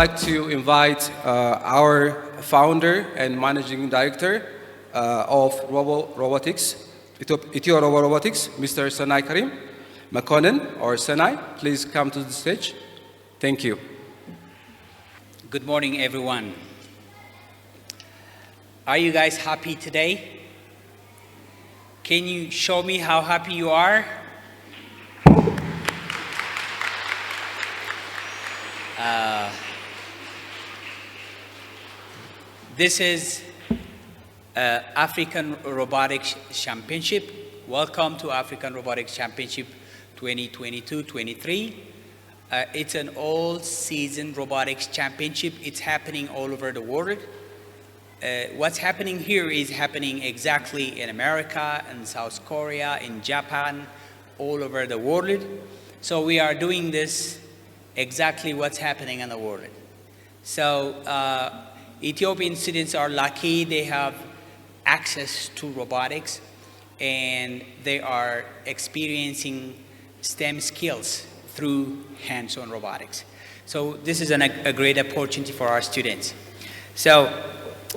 like to invite our founder and managing director of Robotics, Ethio-Robo Robotics, Mr. Sanai Karim Makonnen, or Sanai. Please come to the stage. Thank you. Good morning, everyone. Are you guys happy today? Can you show me how happy you are? This is African Robotics Championship. Welcome to African Robotics Championship 2022-23. It's an all-season robotics championship. It's happening all over the world. What's happening here is happening exactly in America, in South Korea, in Japan, all over the world. So we are doing this exactly what's happening in the world. So Ethiopian students are lucky. They have access to robotics, and they are experiencing STEM skills through hands-on robotics. So this is a great opportunity for our students. So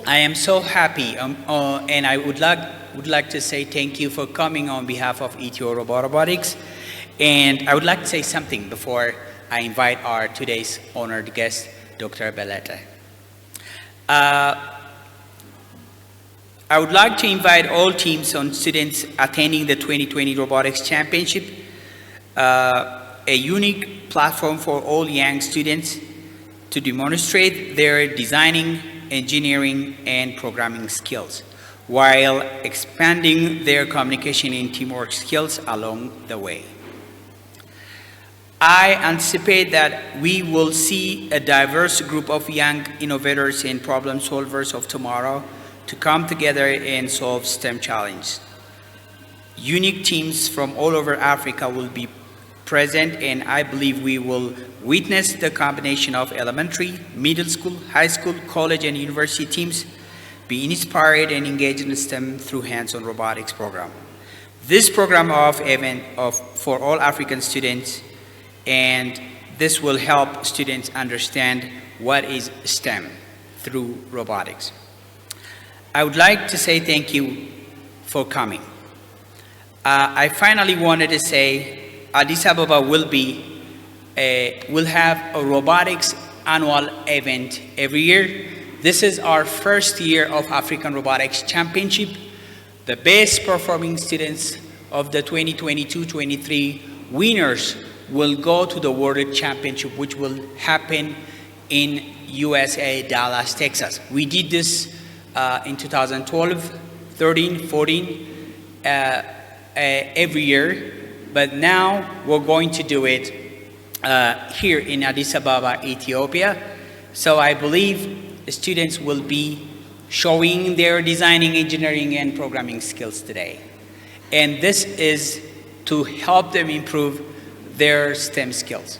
I am so happy, and I would like to say thank you for coming on behalf of Ethio-Robo Robotics. And I would like to say something before I invite our today's honored guest, Dr. Belete. I would like to invite all teams and students attending the 2020 Robotics Championship, a unique platform for all young students to demonstrate their designing, engineering, and programming skills, while expanding their communication and teamwork skills along the way. I anticipate that we will see a diverse group of young innovators and problem solvers of tomorrow to come together and solve STEM challenges. Unique teams from all over Africa will be present, and I believe we will witness the combination of elementary, middle school, high school, college, and university teams be inspired and engaged in STEM through hands-on robotics program. This program for all African students, and this will help students understand what is STEM through robotics. I would like to say thank you for coming. I finally wanted to say Addis Ababa will have a robotics annual event every year. This is our first year of African Robotics Championship. The best performing students of the 2022-23 winners will go to the World Championship, which will happen in USA, Dallas, Texas. We did this in 2012, 13, 14, every year, but now we're going to do it here in Addis Ababa, Ethiopia. So I believe the students will be showing their designing, engineering, and programming skills today. And this is to help them improve their STEM skills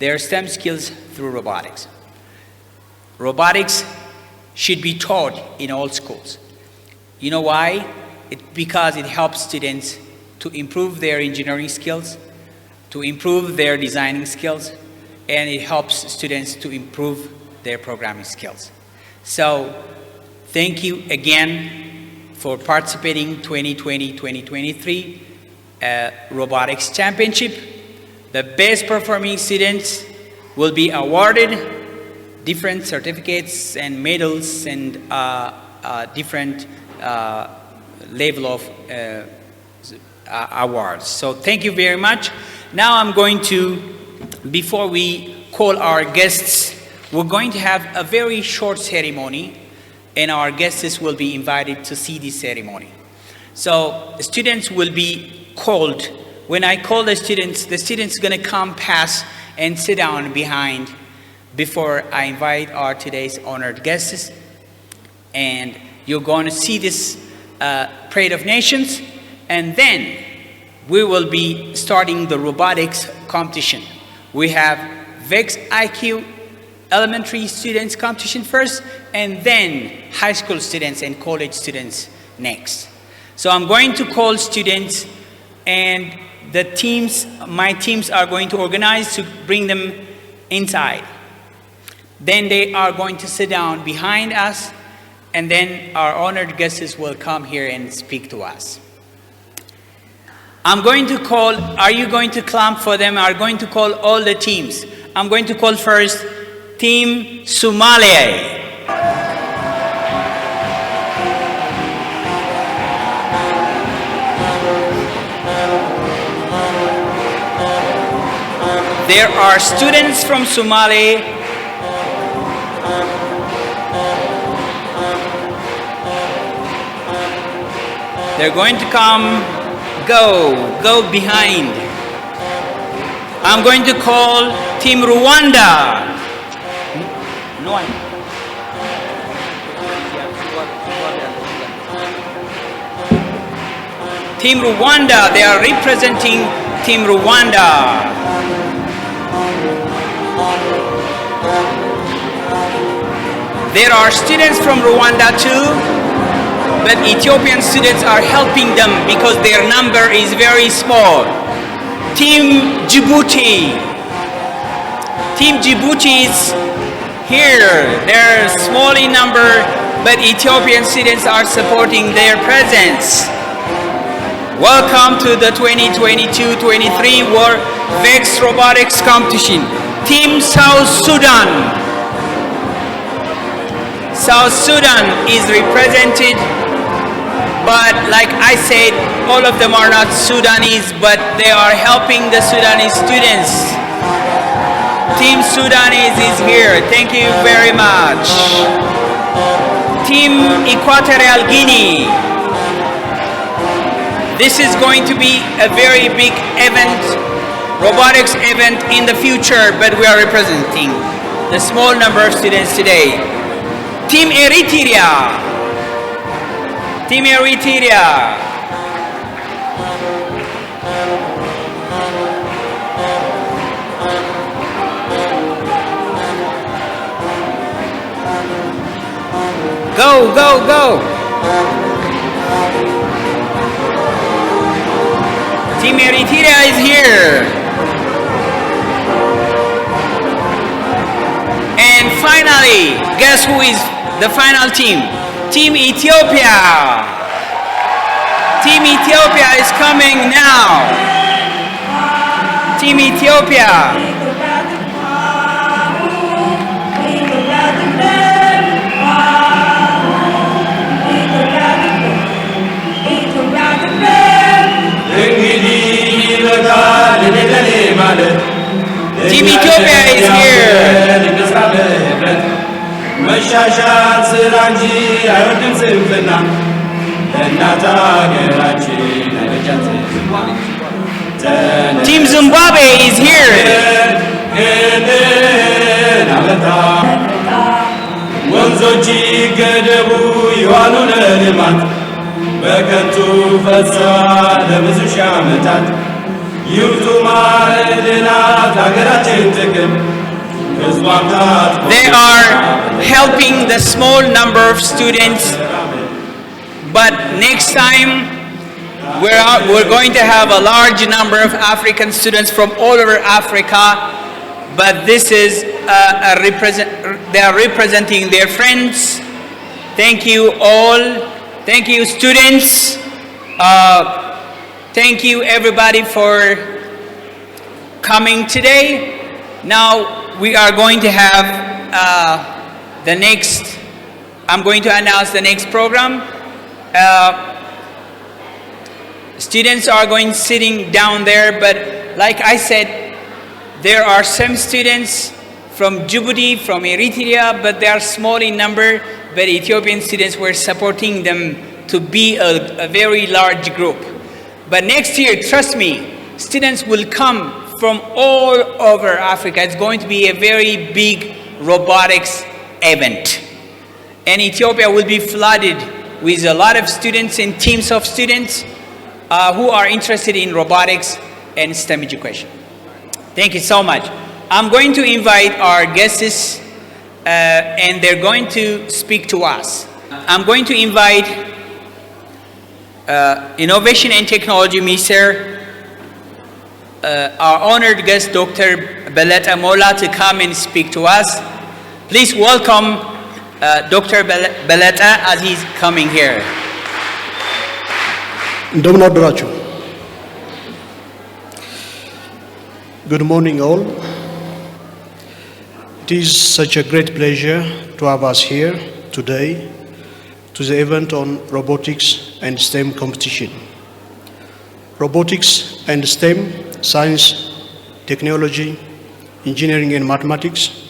through robotics. Robotics should be taught in all schools. You know why? Because it helps students to improve their engineering skills, to improve their designing skills, and it helps students to improve their programming skills. So thank you again for participating 2020-2023 Robotics Championship. The best performing students will be awarded different certificates and medals and different level of awards. So thank you very much. Now I'm going to, before we call our guests, we're going to have a very short ceremony, and our guests will be invited to see this ceremony. So students will be called. When I call the students gonna come past and sit down behind before I invite our today's honored guests. And you're going to see this Parade of Nations, and then we will be starting the robotics competition. We have VEX IQ elementary students competition first, and then high school students and college students next. So I'm going to call students, and the teams, my teams are going to organize to bring them inside. Then they are going to sit down behind us, and then our honored guests will come here and speak to us. I'm going to call, are you going to clap for them? I'm going to call all the teams. I'm going to call first Team Somalia. There are students from Somalia. They're going to come, go behind. I'm going to call Team Rwanda. No one. Team Rwanda, they are representing Team Rwanda. There are students from Rwanda too, but Ethiopian students are helping them because their number is very small. Team Djibouti. Team Djibouti is here. They're small in number, but Ethiopian students are supporting their presence. Welcome to the 2022-23 World VEX Robotics Competition. Team South Sudan. South Sudan is represented, but like I said, all of them are not Sudanese, but they are helping the Sudanese students. Team Sudanese is here. Thank you very much. Team Equatorial Guinea. This is going to be a very big event, robotics event in the future, but we are representing the small number of students today. Team Eritrea. Team Eritrea. Go. Team Eritrea is here. And finally, guess who is the final team? Team Ethiopia. Team Ethiopia is coming now. Team Ethiopia. Team Ethiopia is here. Team Zimbabwe is here. They are helping the small number of students, but next time we're going to have a large number of African students from all over Africa, but this is they are representing their friends. Thank you all. Thank you, students. Thank you, everybody, for coming today. Now we are going to have I'm going to announce the next program. Students are going sitting down there, but like I said, there are some students from Djibouti, from Eritrea, but they are small in number, but Ethiopian students were supporting them to be a very large group. But next year, trust me, students will come from all over Africa. It's going to be a very big robotics event. And Ethiopia will be flooded with a lot of students and teams of students who are interested in robotics and STEM education. Thank you so much. I'm going to invite our guests and they're going to speak to us. I'm going to invite Innovation and Technology Minister, our honored guest, Dr. Belete Molla, to come and speak to us. Please welcome Dr. Belete as he's coming here. Good morning all. It is such a great pleasure to have us here today to the event on robotics and STEM competition. Robotics and STEM, science, technology, engineering and mathematics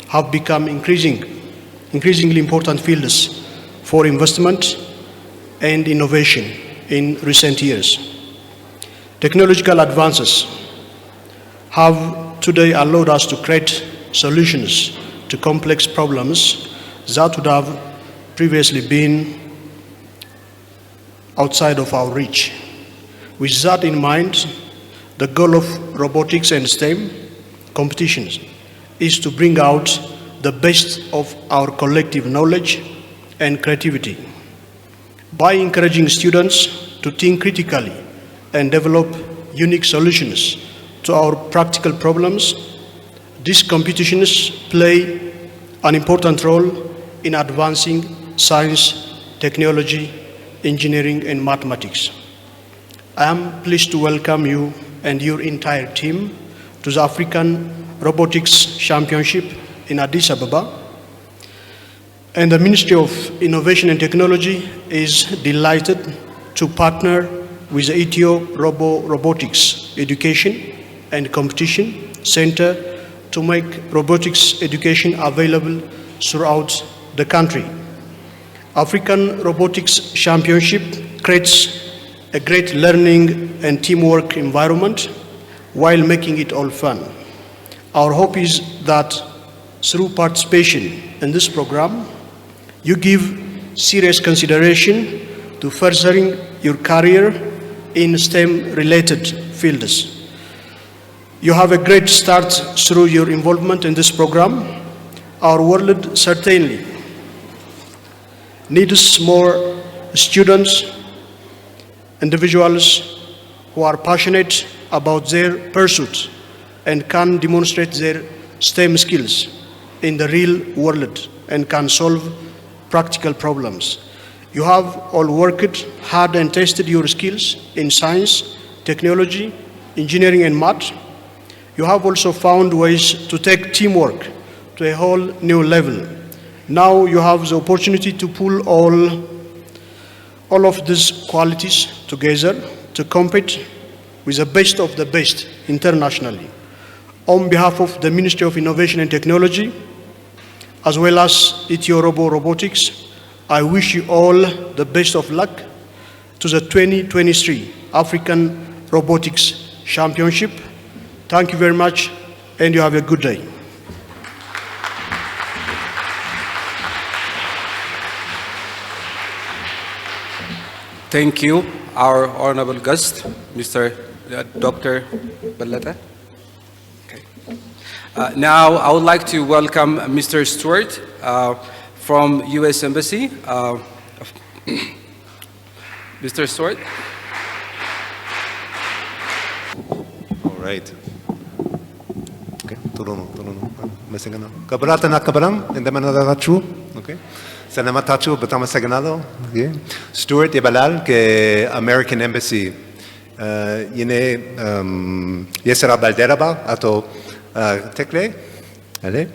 have become increasingly important fields for investment and innovation in recent years. Technological advances have today allowed us to create solutions to complex problems that would have previously been outside of our reach. With that in mind, the goal of robotics and STEM competitions is to bring out the best of our collective knowledge and creativity. By encouraging students to think critically and develop unique solutions to our practical problems, these competitions play an important role in advancing science, technology, engineering, and mathematics. I am pleased to welcome you and your entire team to the African Robotics Championship in Addis Ababa. And the Ministry of Innovation and Technology is delighted to partner with the Ethio-Robo Robotics Education and Competition Center to make robotics education available throughout the country. African Robotics Championship creates a great learning and teamwork environment while making it all fun. Our hope is that through participation in this program, you give serious consideration to furthering your career in STEM-related fields. You have a great start through your involvement in this program. Our world certainly needs more students, individuals who are passionate about their pursuit and can demonstrate their STEM skills in the real world and can solve practical problems. You have all worked hard and tested your skills in science, technology, engineering, and math. You have also found ways to take teamwork to a whole new level. Now you have the opportunity to pull all of these qualities together to compete with the best of the best internationally. On behalf of the Ministry of Innovation and Technology, as well as Ethio-Robo Robotics, I wish you all the best of luck to the 2023 African Robotics Championship. Thank you very much, and you have a good day. Thank you, our honorable guest, Mr. Dr. Belete. Okay. Now, I would like to welcome Mr. Stewart from U.S. Embassy. Mr. Stewart. All right. Okay. Turun. Masagana. Kabarata na kabarang. Indama na tachu. Okay. Sanama tachu betama saganado. Okay. Stuart Ibalal ke American Embassy. Yine yesera balderaba ato tekle. Ale.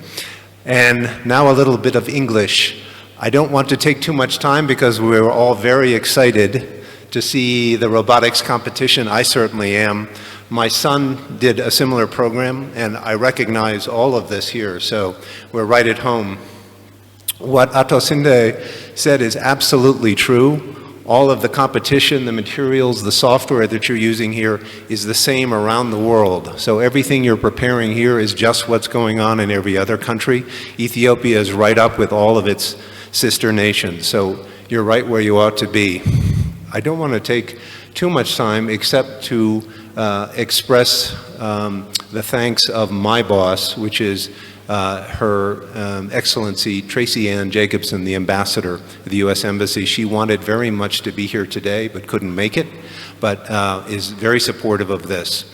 And now a little bit of English. I don't want to take too much time because we're all very excited to see the robotics competition. I certainly am. My son did a similar program, and I recognize all of this here, so we're right at home. What Atosinde said is absolutely true. All of the competition, the materials, the software that you're using here is the same around the world. So everything you're preparing here is just what's going on in every other country. Ethiopia is right up with all of its sister nations. So you're right where you ought to be. I don't want to take too much time except to express the thanks of my boss, which is Her Excellency Tracy Ann Jacobson, the ambassador of the U.S. Embassy. She wanted very much to be here today but couldn't make it, but is very supportive of this.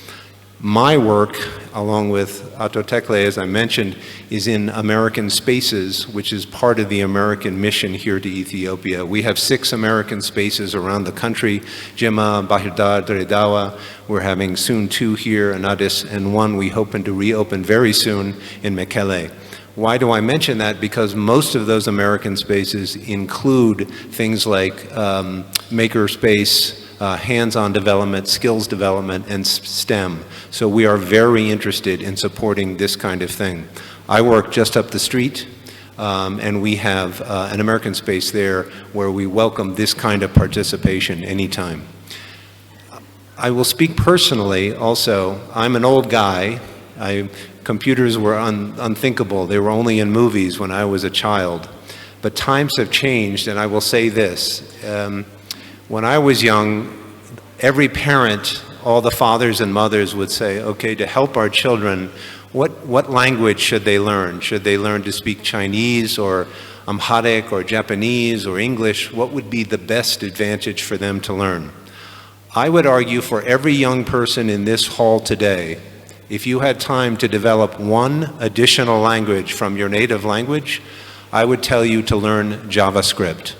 My work, along with Ato Tekle, as I mentioned, is in American Spaces, which is part of the American mission here to Ethiopia. We have 6 American spaces around the country: Jimma, Bahirdar, Dredawa. We're having soon 2 here in Addis, and 1 we hoping to reopen very soon in Mekelle. Why do I mention that? Because most of those American spaces include things like makerspace, hands-on development, skills development, and STEM. So we are very interested in supporting this kind of thing. I work just up the street, and we have an American space there where we welcome this kind of participation anytime. I will speak personally also. I'm an old guy. Computers were unthinkable. They were only in movies when I was a child. But times have changed, and I will say this. When I was young, every parent, all the fathers and mothers would say, okay, to help our children, what language should they learn? Should they learn to speak Chinese or Amharic or Japanese or English? What would be the best advantage for them to learn? I would argue for every young person in this hall today, if you had time to develop 1 additional language from your native language, I would tell you to learn JavaScript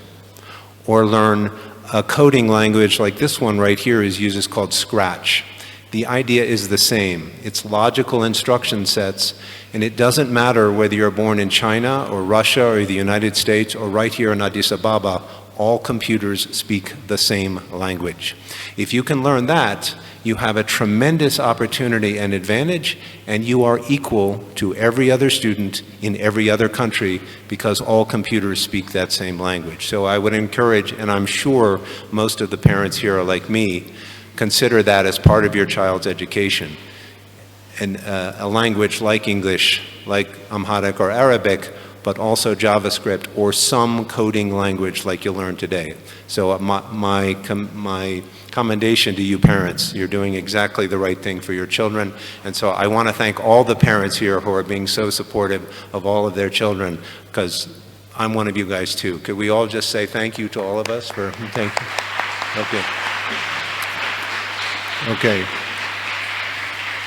or learn a coding language like this one right here uses called Scratch. The idea is the same. It's logical instruction sets, and it doesn't matter whether you're born in China or Russia or the United States or right here in Addis Ababa, all computers speak the same language. If you can learn that, you have a tremendous opportunity and advantage, and you are equal to every other student in every other country because all computers speak that same language. So I would encourage, and I'm sure most of the parents here are like me, consider that as part of your child's education. And a language like English, like Amharic or Arabic, but also JavaScript or some coding language like you learned today. So my commendation to you parents. You're doing exactly the right thing for your children. And so I want to thank all the parents here who are being so supportive of all of their children, because I'm one of you guys too. Could we all just say thank you to all of us for, thank you. Okay. Okay.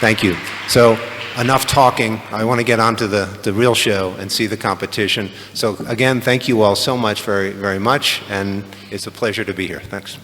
Thank you. So enough talking. I want to get on to the real show and see the competition. So again, thank you all so much, very, very much. And it's a pleasure to be here. Thanks.